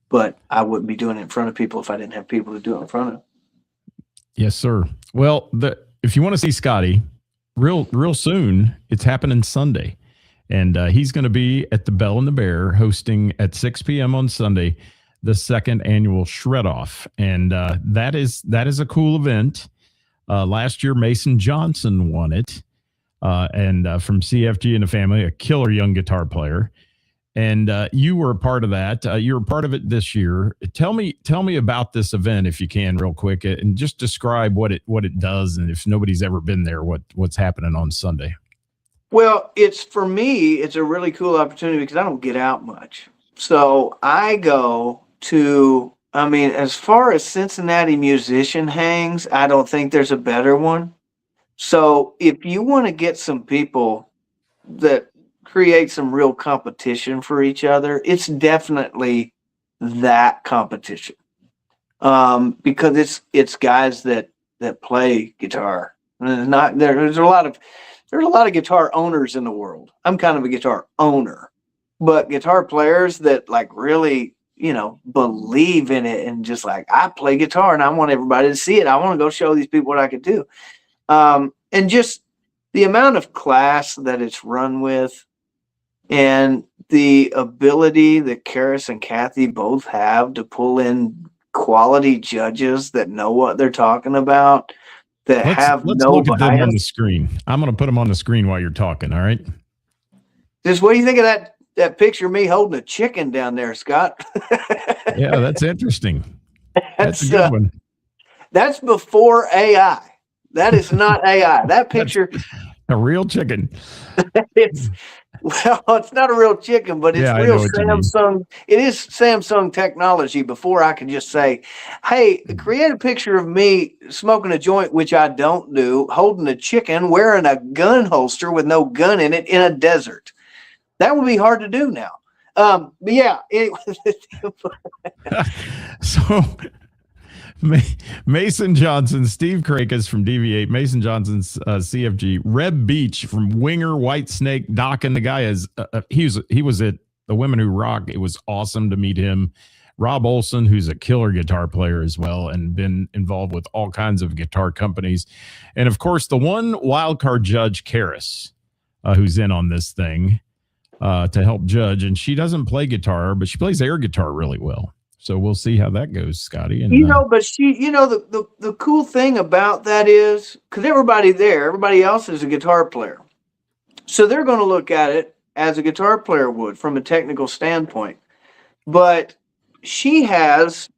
but I wouldn't be doing it in front of people if I didn't have people to do it in front of. Yes, sir. Well, if you want to see Scotty real soon, it's happening Sunday, and he's going to be at the Bell and the Bear hosting at 6 p.m. on Sunday the second annual Shred Off, and that is a cool event. Last year, Mason Johnson won it, and from CFG and the Family, a killer young guitar player. And you were a part of that. You were a part of it this year. Tell me about this event if you can, real quick, and just describe what it does, and if nobody's ever been there, what's happening on Sunday. Well, for me, it's a really cool opportunity because I don't get out much. So I go to, as far as Cincinnati musician hangs, I don't think there's a better one. So if you want to get some people that create some real competition for each other, it's definitely that competition. Because it's guys that play guitar. And there's a lot of guitar owners in the world. I'm kind of a guitar owner, but guitar players that like really, believe in it and just like, I play guitar and I want everybody to see it. I want to go show these people what I could do. And just the amount of class that it's run with, and the ability that Karis and Kathy both have to pull in quality judges that know what they're talking about, let's look at them on the screen. I'm going to put them on the screen while you're talking. All right. Just what do you think of that picture of me holding a chicken down there, Scott? Yeah, that's interesting. That's a good one. That's before AI. That is not AI. That picture, A real chicken. it's it's not a real chicken, but it's Yeah, I real know what you mean. Samsung. It is Samsung technology. Before I can just say, "Hey, create a picture of me smoking a joint," which I don't do, holding a chicken, wearing a gun holster with no gun in it in a desert. That would be hard to do now. But yeah, So Mason Johnson, Steve Krakus from DV8, Mason Johnson's CFG, Reb Beach from Winger, White Snake, Doc, and the guy is he was at the Women Who Rock. It was awesome to meet him. Rob Olson, who's a killer guitar player as well, and been involved with all kinds of guitar companies, and of course the one wildcard judge, Karis, who's in on this thing to help judge, and she doesn't play guitar, but she plays air guitar really well. So we'll see how that goes, Scotty. And but the cool thing about that is because everybody else is a guitar player. So they're going to look at it as a guitar player would from a technical standpoint. But she has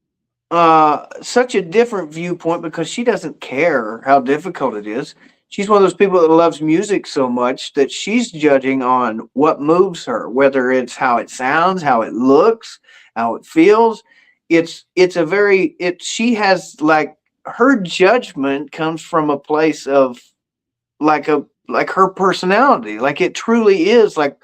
such a different viewpoint because she doesn't care how difficult it is. She's one of those people that loves music so much that she's judging on what moves her, whether it's how it sounds, how it looks, how it feels. She has like her judgment comes from a place of like her personality. Like it truly is like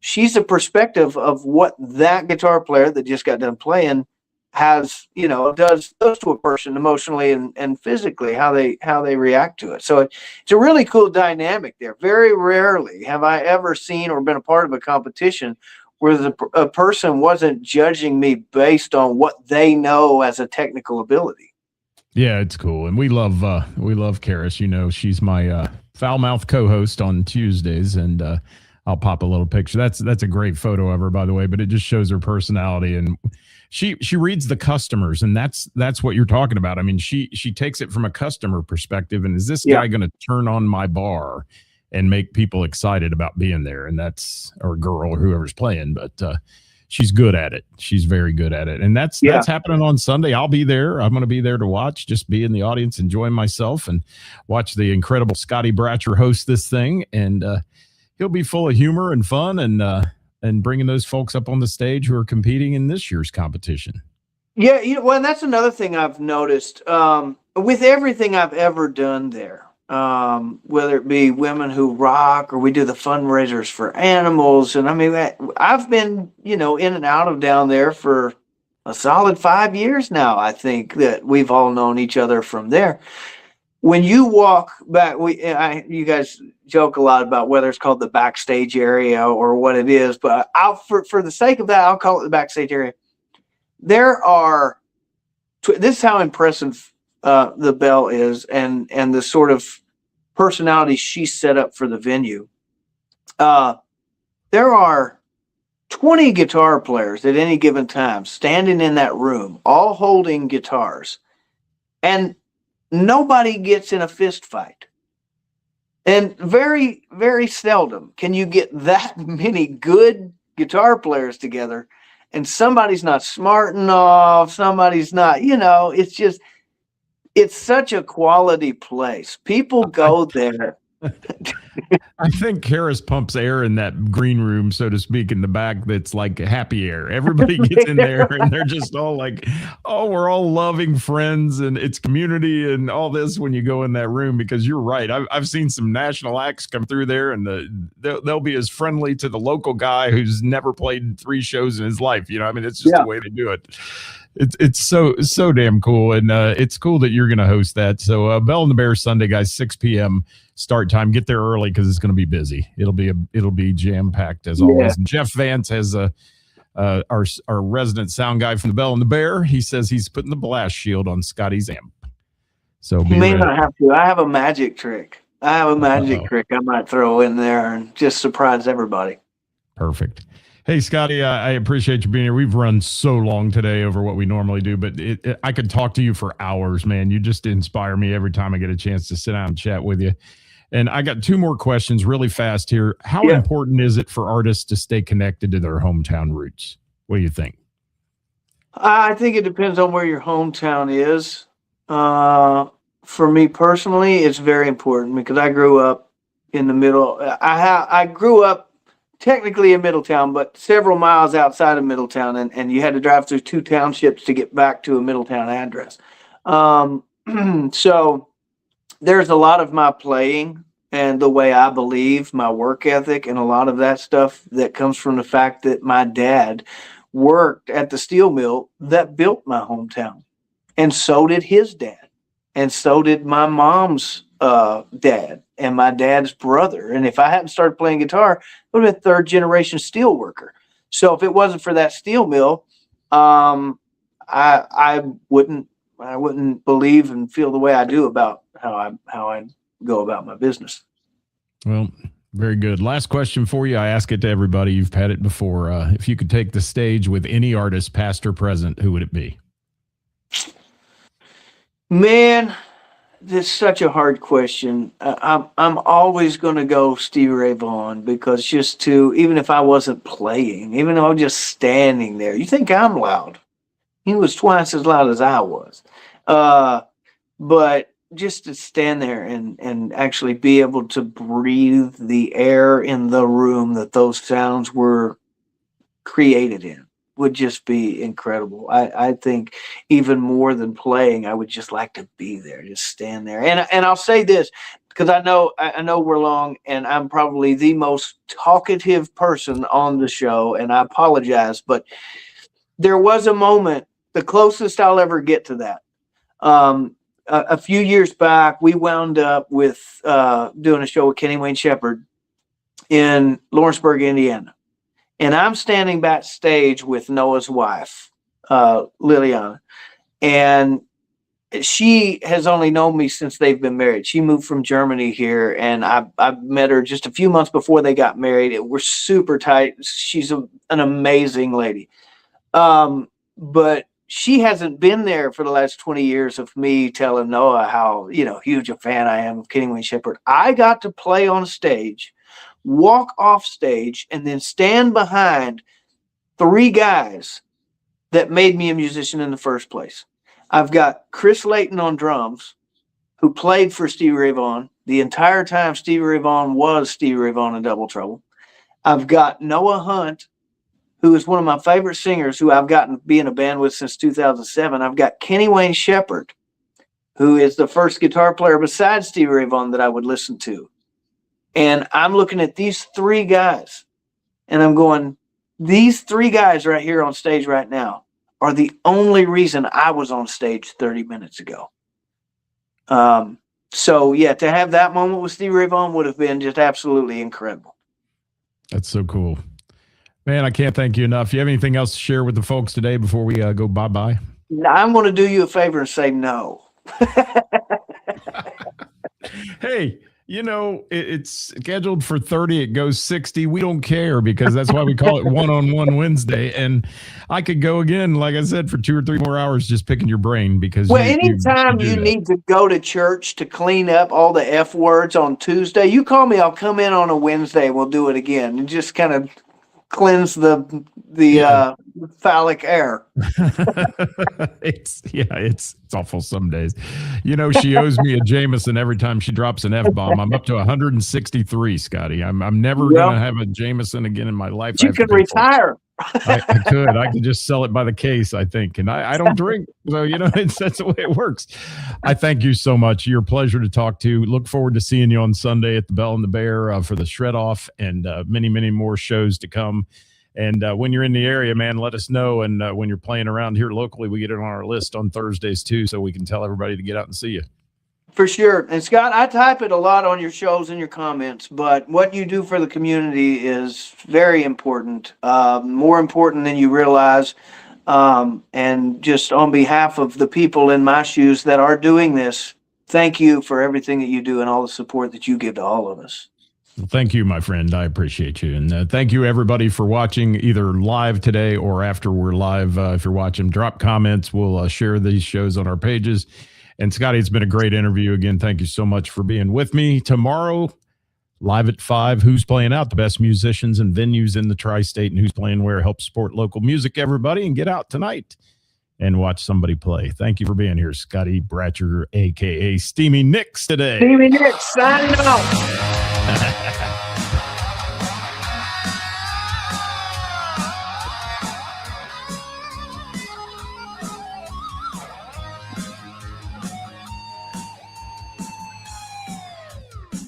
she's a perspective of what that guitar player that just got done playing has, does to a person emotionally and physically, how they react to it. So it's a really cool dynamic there. Very rarely have I ever seen or been a part of a competition where a person wasn't judging me based on what they know as a technical ability. Yeah, it's cool. And we love Karis. She's my foul mouth co-host on Tuesdays, and I'll pop a little picture. That's a great photo of her, by the way, but it just shows her personality, and she reads the customers, and that's what you're talking about. I mean, she takes it from a customer perspective, and is this guy going to turn on my bar and make people excited about being there? And that's, or girl or whoever's playing, but she's good at it. She's very good at it. And that's happening on Sunday. I'll be there. I'm going to be there to watch, just be in the audience, enjoying myself, and watch the incredible Scotty Bratcher host this thing. And he'll be full of humor and fun, and bringing those folks up on the stage who are competing in this year's competition. Yeah. And that's another thing I've noticed with everything I've ever done there. Whether it be Women Who Rock or we do the fundraisers for animals. And I mean, I've been, in and out of down there for a solid 5 years now. I think that we've all known each other from there. When you walk back, you guys joke a lot about whether it's called the backstage area or what it is, but for the sake of that, I'll call it the backstage area. This is how impressive the Belle is, and the sort of personality she set up for the venue. There are 20 guitar players at any given time standing in that room, all holding guitars, and nobody gets in a fist fight. And very, very seldom can you get that many good guitar players together and somebody's not smarting off, somebody's not, it's such a quality place. People go there. I think Karis pumps air in that green room, so to speak, in the back. That's like happy air. Everybody gets in there and they're just all like, oh, we're all loving friends and it's community and all this when you go in that room, because you're right. I've seen some national acts come through there, and they'll be as friendly to the local guy who's never played 3 shows in his life. It's just the way they do it. It's so damn cool, and it's cool that you're going to host that. So Belle and the Bear Sunday, guys, 6 p.m. start time. Get there early because it's going to be busy. It'll be jam packed as always. And Jeff Vance has our resident sound guy from the Belle and the Bear. He says he's putting the blast shield on Scotty's amp. So you may not have to. I have a magic trick. I might throw in there and just surprise everybody. Perfect. Hey, Scotty, I appreciate you being here. We've run so long today over what we normally do, but I could talk to you for hours, man. You just inspire me every time I get a chance to sit down and chat with you. And I got 2 more questions really fast here. How important is it for artists to stay connected to their hometown roots? What do you think? I think it depends on where your hometown is. For me personally, it's very important because I grew up in the middle. I grew up technically in Middletown, but several miles outside of Middletown, and you had to drive through two townships to get back to a Middletown address. Um, so there's a lot of my playing and the way I believe, my work ethic, and a lot of that stuff that comes from the fact that my dad worked at the steel mill that built my hometown. And so did his dad. And so did my mom's dad and my dad's brother. And if I hadn't started playing guitar, I would have been third generation steel worker. So if it wasn't for that steel mill, I wouldn't believe and feel the way I do about how I go about my business. Well, very good. Last question for you. I ask it to everybody. You've had it before. If you could take the stage with any artist, past or present, who would it be? Man, this is such a hard question. I'm always going to go Stevie Ray Vaughan because even if I wasn't playing, even though I'm just standing there, you think I'm loud. He was twice as loud as I was. But just to stand there and actually be able to breathe the air in the room that those sounds were created in would just be incredible. I think even more than playing, I would just like to be there, just stand there. And I'll say this because I know we're long, and I'm probably the most talkative person on the show, and I apologize, but there was a moment, the closest I'll ever get to that. A few years back, we wound up with doing a show with Kenny Wayne Shepherd in Lawrenceburg, Indiana. And I'm standing backstage with Noah's wife, Liliana. And she has only known me since they've been married. She moved from Germany here, and I met her just a few months before they got married. We're super tight. She's an amazing lady. But she hasn't been there for the last 20 years of me telling Noah how, huge a fan I am of Kenny Wayne Shepherd. I got to play on stage, walk off stage, and then stand behind three guys that made me a musician in the first place. I've got Chris Layton on drums, who played for Stevie Ray Vaughan the entire time Stevie Ray Vaughan was Stevie Ray Vaughan in Double Trouble. I've got Noah Hunt, who is one of my favorite singers, who I've gotten to be in a band with since 2007. I've got Kenny Wayne Shepherd, who is the first guitar player besides Stevie Ray Vaughan that I would listen to. And I'm looking at these three guys, and I'm going, these three guys right here on stage right now are the only reason I was on stage 30 minutes ago. So, yeah, to have that moment with Stevie Ray Vaughan would have been just absolutely incredible. That's so cool. Man, I can't thank you enough. You have anything else to share with the folks today before we go bye-bye? I'm going to do you a favor and say no. Hey, it's scheduled for 30. It goes 60. We don't care because that's why we call it One-on-One Wednesday. And I could go again, like I said, for 2 or 3 more hours just picking your brain because anytime you need to go to church to clean up all the F words on Tuesday, you call me. I'll come in on a Wednesday. We'll do it again and just kind of cleanse the phallic air. It's awful some days. She owes me a Jameson every time she drops an F-bomb. I'm up to 163, Scotty. I'm never gonna have a Jameson again in my life. You can retire. I could just sell it by the case, I think. And I don't drink. So, that's the way it works. I thank you so much. You're a pleasure to talk to. Look forward to seeing you on Sunday at the Bell and the Bear for the Shred Off and many, many more shows to come. And when you're in the area, man, let us know. And when you're playing around here locally, we get it on our list on Thursdays too, so we can tell everybody to get out and see you. For sure. And Scott, I type it a lot on your shows and your comments, but what you do for the community is very important, more important than you realize. And just on behalf of the people in my shoes that are doing this, thank you for everything that you do and all the support that you give to all of us. Well, thank you, my friend. I appreciate you. And thank you, everybody, for watching either live today or after we're live. If you're watching, drop comments. We'll share these shows on our pages. And Scotty, it's been a great interview. Again, thank you so much for being with me. Tomorrow, live at 5, Who's Playing Out? The best musicians and venues in the tri-state and who's playing where. Help support local music, everybody, and get out tonight. and watch somebody play. Thank you for being here, Scotty Bratcher, a.k.a. Steamy Nicks today. Steamy Nick, signing off.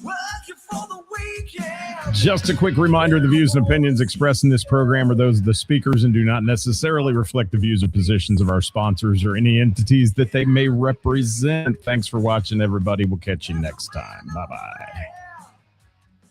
Working for the weekend. Just a quick reminder, the views and opinions expressed in this program are those of the speakers and do not necessarily reflect the views or positions of our sponsors or any entities that they may represent. Thanks for watching, everybody. We'll catch you next time. Bye-bye.